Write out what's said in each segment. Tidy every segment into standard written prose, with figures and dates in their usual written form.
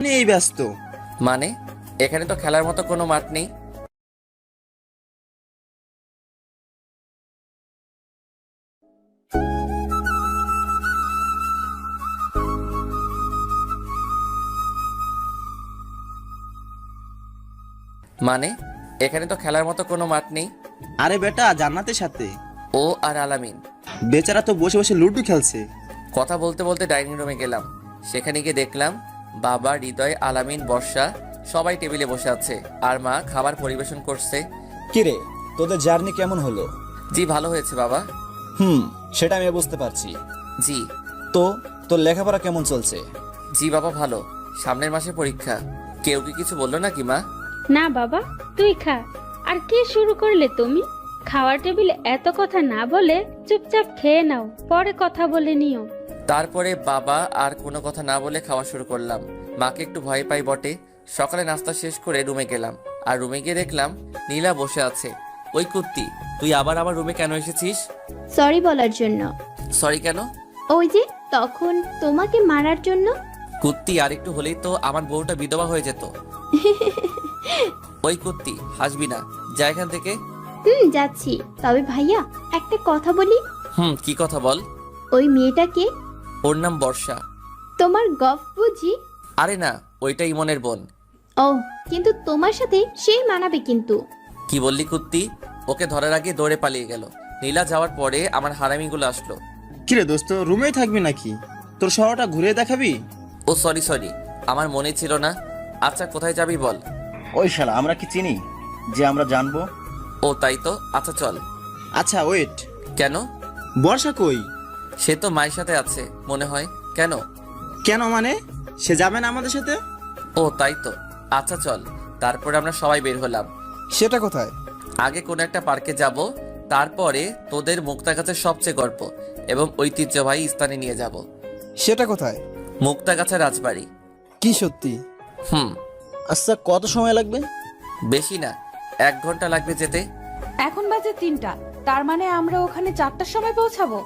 এই ব্যস্ত। মানে এখানে তো খেলার মতো কোনো মাঠ নেই। মানে এখানে তো খেলার মতো কোনো মাঠ নেই। আরে বেটা, জান্নাতের সাথে। ও আর আলামিন। বেচারা তো বসে বসে লুডো খেলছে। কথা বলতে বলতে ডাইনিং রুমে গেলাম। সেখানে গিয়ে দেখলাম বাবা, হৃদয়, আলামিন, বর্ষা সবাই টেবিলে বসে আছে আর মা খাবার পরিবেশন করছে। কিরে, তোদের জার্নি কেমন হলো? জি ভালো হয়েছে বাবা। সেটা আমি বুঝতে পারছি। জি। তো তোর লেখাপড়া কেমন চলছে? জি বাবা ভালো, সামনের মাসে পরীক্ষা। কেউ কি কিছু বললো নাকি মা? না বাবা, তুই খা। আর কি শুরু করলে তুমি? খাওয়ার টেবিলে এত কথা না বলে চুপচাপ খেয়ে নাও, পরে কথা বলে নিও। তারপরে বাবা আর কোনো কথা না বলে খাওয়া শুরু করলাম। মাকে একটু ভয় পাই বটে। সকালে নাস্তা শেষ করে রুমে গেলাম, আর রুমে গিয়ে দেখলাম নীলা বসে আছে। ওই কুত্তি, তুই আবার আমার রুমে কেন এসেছিস? সরি বলার জন্য। সরি কেন? ওই যে তখন তোমাকে মারার জন্য। কুত্তি, আর একটু হলেই তো আমার বউটা বিধবা হয়ে যেত। ওই কুত্তি, হাসবি না, যা এখান থেকে। যাচ্ছি। তবে ভাইয়া, একটা কথা বলি। কি কথা বল। ওই মেয়েটাকে, ওর নাম বর্ষা। তোমার গফ বুঝি? আরে না, ওইটা ইমনের বোন। ও, কিন্তু তোমার সাথে সেই মানাবে কিন্তু। কি বললি কুত্তি? ওকে ধরার আগে দৌড়ে পালিয়ে গেল। নীলা যাওয়ার পরে আমার হারামিগুলো আসলো। কিরে দোস্ত, রুমেই থাকবি নাকি? তোর শহরটা ঘুরে দেখাবি? ও সরি সরি, আমার মনে ছিল না। আচ্ছা কোথায় যাবি বল। ওই শালা, আমরা কি চিনি যে আমরা জানবো? ও তাই তো, আচ্ছা চল। আচ্ছা ওয়েট, কেন? বর্ষা কই? সে তো মায়ের সাথে আছে মনে হয়। কেন? কেন মানে? সে যাবে না আমাদের সাথে? ও তাই তো, আচ্ছা চল। তারপরে আমরা সবাই বের হলাম। সেটা কোথায়? আগে কোনো একটা পার্কে যাব, তারপরে তোদের মুক্তাগাছার সবচেয়ে গল্প এবং ঐতিহ্যবাহী স্থানে নিয়ে যাব। সেটা কোথায়? মুক্তাগাছা রাজবাড়ি। কি সত্যি? হুম। আচ্ছা, কত সময় লাগবে? বেশি না, 1 ঘন্টা লাগবে যেতে। এখন বাজে 3টা, তার মানে আমরা ওখানে 4টার সময় পৌঁছাবো।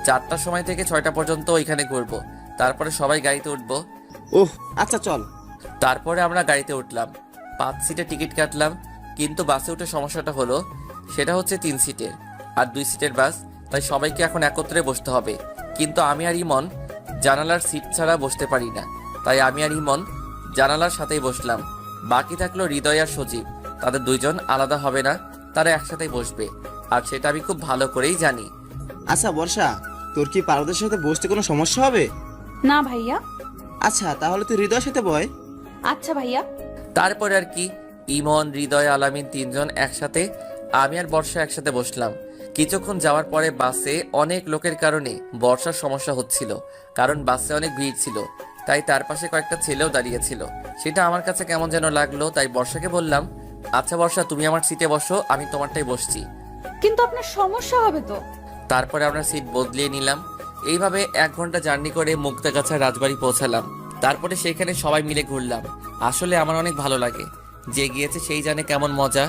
4টার সময় থেকে 6টা পর্যন্ত ওইখানে ঘুরবো, তারপরে সবাই গাড়িতে উঠবো। ওহ আচ্ছা চল। তারপরে আমরা গাড়িতে উঠলাম, 5 সিটের টিকিট কাটলাম। কিন্তু বাসে উঠে সমস্যাটা হলো, সেটা হচ্ছে 3 সিটের আর 2 সিটের বাস, তাই সবাইকে এখন একত্রে বসতে হবে। কিন্তু আমি আর ইমন জানালার সিট ছাড়া বসতে পারি না, তাই আমি আর ইমন জানালার সাথেই বসলাম। বাকি থাকলো হৃদয় আর সজীব, তাদের 2জন আলাদা হবে না, তারা একসাথেই বসবে, আর সেটা আমি খুব ভালো করেই জানি। আচ্ছা বর্ষা, তোর কি পারদের সাথে বসতে কোনো সমস্যা হবে? না ভাইয়া। আচ্ছা তাহলে তুই হৃদয়ের সাথে বয়। আচ্ছা ভাইয়া। তারপরে আর কি, ইমন, হৃদয়, আলামিন 3জন একসাথে, আমি আর বর্ষা একসাথে বসলাম। কিছুক্ষণ যাওয়ার পরে বাসে অনেক লোকের কারণে বর্ষার সমস্যা হচ্ছিল, কারণ বাসে অনেক ভিড় ছিল, তাই তার পাশে কয়েকটা ছেলেও দাঁড়িয়েছিল। সেটা আমার কাছে কেমন যেন লাগলো, তাই বর্ষাকে বললাম, আচ্ছা বর্ষা তুমি আমার সিটে বসো, আমি তোমারটাই বসছি। কিন্তু আপনার সমস্যা হবে তো। তারপরে আমরা সিট বদলিয়ে নিলাম। এইভাবে 1 ঘন্টা জার্নি করে মুক্তাগাছা রাজবাড়ি পৌঁছালাম। তারপরে সেখানে সবাই মিলে ঘুরলাম। আসলে আমার অনেক ভালো লাগে, যে গিয়েছে সেই জানে কেমন মজা।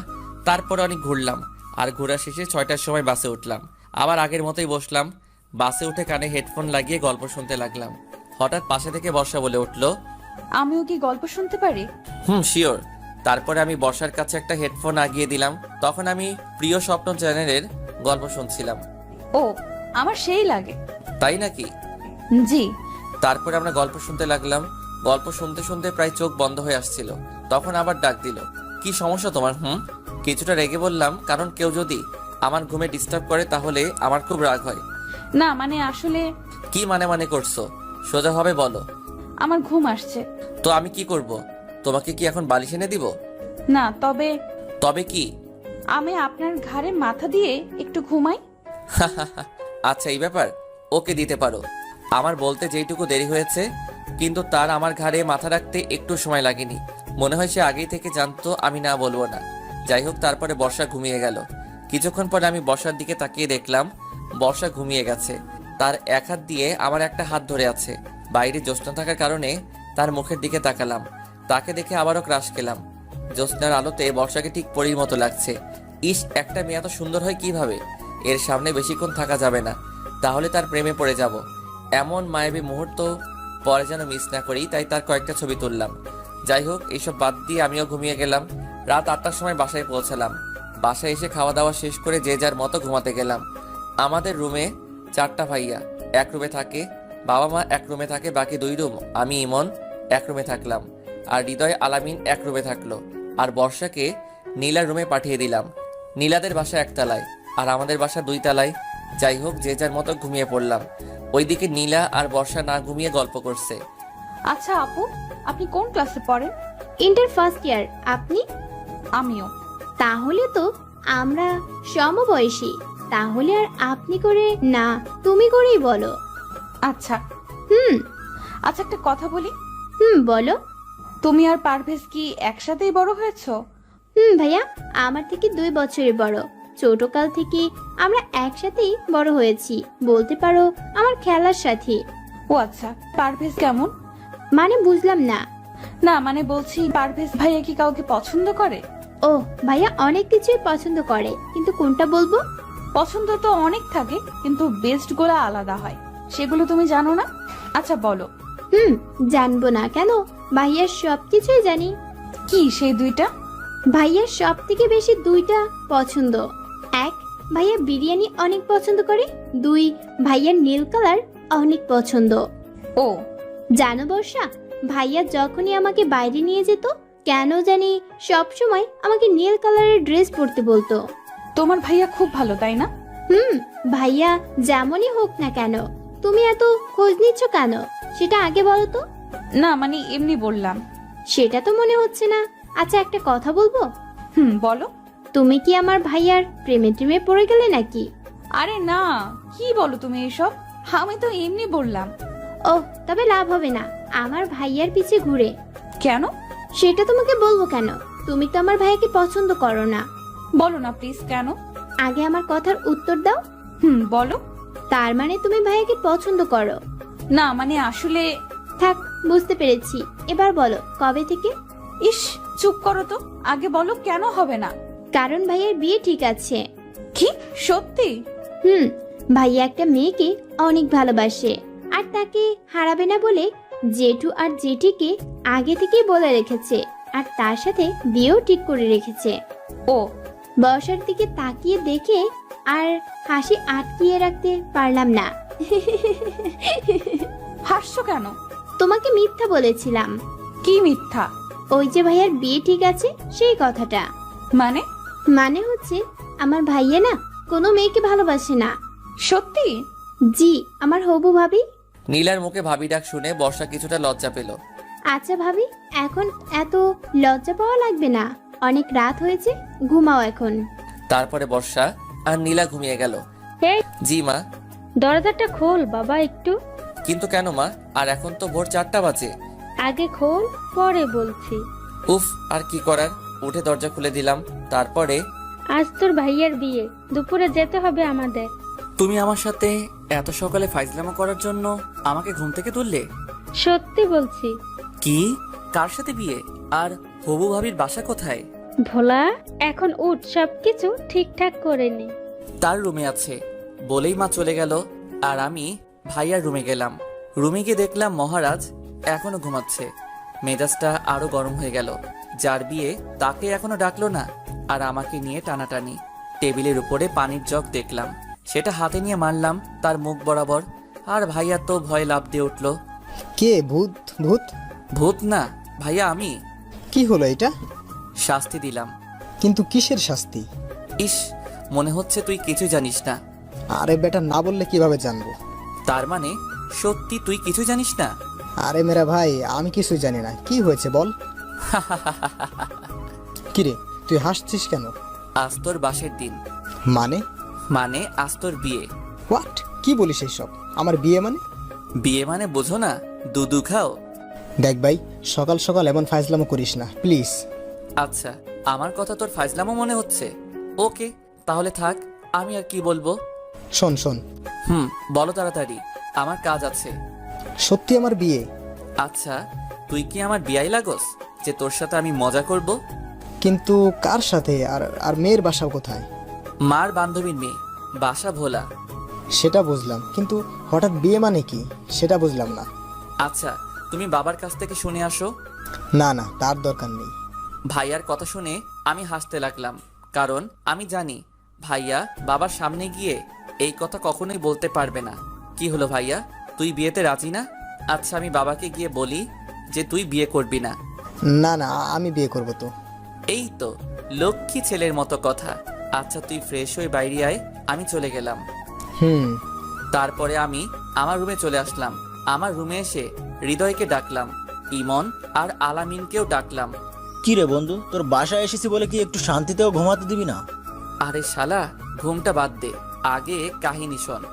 তারপরে অনেক ঘুরলাম, আর ঘোরা শেষে 6টার সময় বাসে উঠলাম। আবার আগের মতোই বসলাম। বাসে উঠে কানে হেডফোন লাগিয়ে গল্প শুনতে লাগলাম। হঠাৎ পাশে থেকে বর্ষা বলে উঠলো, আমিও কি গল্প শুনতে পারি? শিওর। তারপরে আমি বর্ষার কাছে একটা হেডফোন আগিয়ে দিলাম। তখন আমি প্রিয় স্বপ্ন চ্যানেলের গল্প শুনছিলাম। ও, আমার সেই লাগে। তাই নাকি? জি। তারপরে আমরা গল্প শুনতে লাগলাম। গল্প শুনতে শুনতে প্রায় চোখ বন্ধ হয়ে আসছিল। তখন আবার ডাক দিল, কি সমস্যা তোমার? কিছুটা রেগে বললাম, কারণ কেউ যদি আমার ঘুমে ডিস্টার্ব করে তাহলে আমার খুব রাগ হয়। না মানে আসলে। কি মানে করছো? সোজাভাবে বলো। আমার ঘুম আসছে। তো আমি কি করব? তোমাকে কি এখন বালিশ এনে দিব? না, তবে। তবে কি? আমি আপনার ঘাড়ে মাথা দিয়ে একটু ঘুমাই। আচ্ছা এই ব্যাপার, ওকে দিতে পারো। আমার বলতে যেইটুকু দেরি হয়েছে, কিন্তু তার আমার ঘাড়ে মাথা রাখতে একটু সময় লাগেনি। মনে হয় সে আগেই থেকে জানতো আমি না বলবো না। যাই হোক, তারপরে বর্ষা ঘুমিয়ে গেল। কিছুক্ষণ পরে আমি বর্ষার দিকে তাকিয়ে দেখলাম বর্ষা ঘুমিয়ে গেছে। তার এক হাত দিয়ে আমার একটা হাত ধরে আছে। বাইরে জ্যোৎস্না থাকার কারণে তার মুখের দিকে তাকালাম। তাকে দেখে আবারও ক্রাশ খেলাম। জ্যোৎস্নার আলোতে বর্ষাকে ঠিক পরীর মতো লাগছে। ইস, একটা মেয়ে এত সুন্দর হয় কিভাবে? এর সামনে বেশিক্ষণ থাকা যাবে না, তাহলে তার প্রেমে পড়ে যাব। এমন মায়াবী মুহূর্ত পরে যেন মিস না করি, তাই তার কয়েকটা ছবি তুললাম। যাই হোক, এইসব বাদ দিয়ে আমিও ঘুমিয়ে গেলাম। রাত 8টার সময় বাসায় পৌঁছালাম। বাসায় এসে খাওয়া দাওয়া শেষ করে যে যার মতো ঘুমাতে গেলাম। আমাদের রুমে 4টা ভাইয়া এক রুমে থাকে, বাবা মা এক রুমে থাকে, বাকি 2 রুম আমি ইমন এক রুমে থাকলাম, আর হৃদয় আলামিন এক রুমে থাকলো। আর বর্ষাকে নীলার রুমে পাঠিয়ে দিলাম। নীলাদের বাসা 1 তলায় আর আমাদের বাসা 2 তলায়। যাই হোক, যে যার মতো ঘুমিয়ে পড়লাম। ওইদিকে নীলা আর বর্ষা না ঘুমিয়ে গল্প করছে। আচ্ছা আপু, আপনি কোন ক্লাসে পড়েন? Inter first year. আপনি? আমিও। তাহলে তো আমরা সমবয়সী। তাহলে আর আপনি করে না, তুমি করেই বলো। আচ্ছা হুম আচ্ছা, একটা কথা বলি। বলো। তুমি আর পারভেজ কি একসাথেই বড় হয়েছো? ভাইয়া আমার থেকে 2 বছরের বড়। ছোটকাল থেকে আমরা একসাথেই বড় হয়েছি, বলতে পারো আমার খেলার সাথী। ও আচ্ছা, পারভেজ কেমন? মানে বুঝলাম না। না মানে বলছি, পারভেজ ভাইয়া কি কাউকে পছন্দ করে? ও ভাইয়া অনেক কিছুই পছন্দ করে, কিন্তু কোনটা বলবো? পছন্দ তো অনেক থাকে, কিন্তু বেস্ট গুলো আলাদা হয়, সেগুলো তুমি জানো না? আচ্ছা বলো। জানবো না কেন, ভাইয়ার সবকিছুই জানি। কি সেই 2টা? ভাইয়ার সব থেকে বেশি 2টা পছন্দ। 1, ভাইয়া বিরিয়ানি অনেক পছন্দ করে। 2, ভাইয়ার নীল কালার অনেক পছন্দ। ও জানো বর্ষা, ভাইয়া যখনই আমাকে বাইরে নিয়ে যেত, কেন জানি সব সময় আমাকে নীল কালারের ড্রেস পরতে বলতো। তোমার ভাইয়া খুব ভালো, তাই না? ভাইয়া যেমনই হোক না কেন, তুমি এত খোঁজ নিচ্ছ কেন সেটা আগে বলো তো। না মানে এমনি বললাম। সেটা তো মনে হচ্ছে না। আচ্ছা একটা কথা বলবো? বলো। তুমি কি আমার ভাইয়ার প্রেমে টেমে পড়ে গেলে নাকি? আরে না, কি বলো তুমি এসব? আমি তো এমনি বললাম। ও তবে লাভ হবে না আমার ভাইয়ার পিছে ঘুরে। কেন? সেটা তোমাকে বলবো কেন? তুমি তো আমার ভাইয়াকে পছন্দ করো না। বলো না প্লিজ, কেন? আগে আমার কথার উত্তর দাও। বলো। তার মানে তুমি ভাইয়াকে পছন্দ করো না মানে আসলে। থাক, বুঝতে পেরেছি। এবার বলো কবে থেকে? ইস, চুপ করো তো, আগে বলো কেন হবে না। কারণ ভাইয়ার বিয়ে ঠিক আছে। কি সত্যি? ভাইয়া একটা মেয়েকে অনেক ভালোবাসে, আর তাকে হারাবে না বলে জেঠু আর জেঠিকে আগে থেকেই বলে রেখেছে, আর তার সাথে বিয়েও ঠিক করে রেখেছে। ও বর্ষার দিকে তাকিয়ে দেখে আর হাসি আটকিয়ে রাখতে পারলাম না। হাসছো কেন? তোমাকে মিথ্যা বলেছিলাম। কি মিথ্যা? ওই যে ভাইয়ার বিয়ে ঠিক আছে সেই কথাটা। মানে? মানে হচ্ছে আমার ভাইয়া না কোনো মেয়েকে ভালোবাসে না। সত্যি? জি, আমার হবু ভাবি। নীলার মুখে ভাবি ডাক শুনে বর্ষা কিছুটা লজ্জা পেল। আচ্ছা ভাবি, এখন এত লজ্জা পাওয়া লাগবে না, অনেক রাত হয়েছে, ঘুমাও এখন। তারপরে বর্ষা আর নীলা ঘুমিয়ে গেল। এই জি মা। দরজাটা খোল বাবা একটু। কিন্তু কেন মা? আর এখন তো ভোর 4টা বাজে। আগে খোল, পরে বলছি। উফ, আর কি করার, উঠে দরজা খুলে দিলাম। তারপরে আজ তোর ভাইয়ের বিয়ে, দুপুরে যেতে হবে আমাদের। তুমি আমার সাথে এত সকালে ফাইজলামো করার জন্য আমাকে ঘুম থেকে তুললে? সত্যি বলছি। কি? কার সাথে বিয়ে? আর হবু ভাবির বাসা কোথায়? ভোলা, এখন উঠ, সবকিছু ঠিকঠাক করে নে। তার রুমে আছে বলেই মা চলে গেল, আর আমি ভাইয়ার রুমে গেলাম। রুমে গিয়ে দেখলাম মহারাজ এখনো ঘুমাচ্ছে। মেজাজটা আরো গরম হয়ে গেল। যার বিয়ে তাকে এখনো ডাকলো না, আর আমাকে নিয়ে টানাটানি। টেবিলের উপরে পানির জগ দেখলাম, সেটা হাতে নিয়ে মারলাম তার মুখ বরাবর। আর ভাইয়া তো ভয় লাফ দিয়ে উঠল। কে ভূত? ভূত? ভূত না ভাইয়া, আমি। কি হলো এটা? শাস্তি দিলাম। কিন্তু কিসের শাস্তি? ইস, মনে হচ্ছে তুই কিছু জানিস না। আরে বেটা, না বললে কিভাবে জানবো? তার মানে সত্যি তুই কিছু জানিস না? আরে মেরা ভাই, আমি কিছু জানি না। কি হয়েছে বল। কিরে, তুই হাসছিস কেন? আজ তোর বাসের দিন। মানে? মানে আজ তোর বিয়ে। হোয়াট? কি বলিস এইসব? আমার বিয়ে মানে? বিয়ে মানে বোঝো না, দুধু খাও। দেখ ভাই, সকাল সকাল এমন ফাইজলামো করিস না প্লিজ। আচ্ছা, আমার কথা তোর ফাজলামো মনে হচ্ছে? ওকে, তাহলে থাক, আমি আর কি বলবো। শোন শোন। বলো তাড়াতাড়ি, আমার কাজ আছে। সত্যি আমার বিয়ে? আচ্ছা, তুই কি আমার বিয়াই লাগোস যে তোর সাথে আমি মজা করব? কিন্তু কার সাথে? আর আর মেয়ের বাসা কোথায়? মার বান্ধবীর মেয়ে, বাসা ভোলা। সেটা বুঝলাম, কিন্তু হঠাৎ বিয়ে মানে কি সেটা বুঝলাম না। আচ্ছা, তুমি বাবার কাছ থেকে শুনে আসো। না না, তার দরকার নেই। ভাইয়ার কথা শুনে আমি হাসতে লাগলাম, কারণ আমি জানি ভাইয়া বাবার সামনে গিয়ে এই কথা কখনোই বলতে পারবে না। কি হলো ভাইয়া, তুই বিয়েতে রাজি না? আচ্ছা, আমি বাবাকে গিয়ে বলি যে তুই বিয়ে করবি না। না না, আমি বিয়ে করব তো। এই তো লক্ষ্মী ছেলের মতো কথা। আচ্ছা, তুই ফ্রেশ হয়ে বাইরে আয়, আমি চলে গেলাম। হুম। তারপরে আমি আমার রুমে চলে আসলাম। আমার রুমে এসে হৃদয়কে ডাকলাম, ইমন আর আলামিনকেও ডাকলাম। কি রে বন্ধু, তোর বাসায় এসেছি বলে কি একটু শান্তিতেও ঘুমাতে দিবি না? আরে শালা, ঘুমটা বাদ দে, আগে কাহিনী শোন।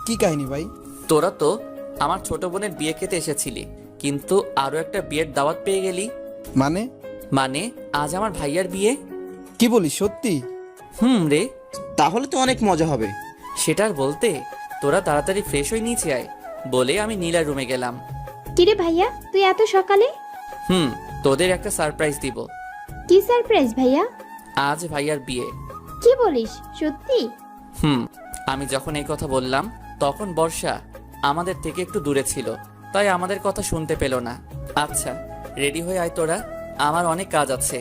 কি কাহিনী ভাই? তোরা তো আমার ছোট বোনের বিয়ে খেতে এসেছিলি, কিন্তু আরো একটা বিয়ের দাওয়াত পেয়ে গেলি। মানে? মানে আজ আমার ভাইয়ার বিয়ে। কি বলিস, সত্যি? রে, তাহলে তো অনেক মজা হবে। সেটার বলতে তোরা তাড়াতাড়ি ফ্রেশ হয়ে নিচে আয় বলে আমি নীলার রুমে গেলাম। কিরে ভাইয়া, তুই এত সকালে? তোদের একটা সারপ্রাইজ দিব। কি সারপ্রাইজ ভাইয়া? আজ ভাইয়ার বিয়ে। কি বলিস, সত্যি? আমি যখন এই কথা বললাম তখন বর্ষা আমাদের থেকে একটু দূরে ছিল, তাই আমাদের কথা শুনতে পেল না। আচ্ছা, রেডি হয়ে আয় তোরা, আমার অনেক কাজ আছে।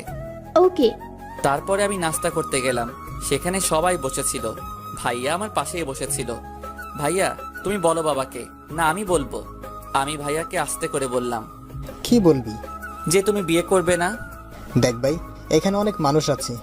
ওকে। তারপরে আমি নাস্তা করতে গেলাম, সেখানে সবাই বসেছিল। ভাইয়া আমার পাশেই বসেছিল। ভাইয়া, তুমি বলো বাবাকে। না, আমি বলবো। আমি ভাইয়াকে আস্তে করে বললাম কি বলবি? যে তুমি বিয়ে করবে না। দেখ ভাই, এখানে অনেক মানুষ আছে,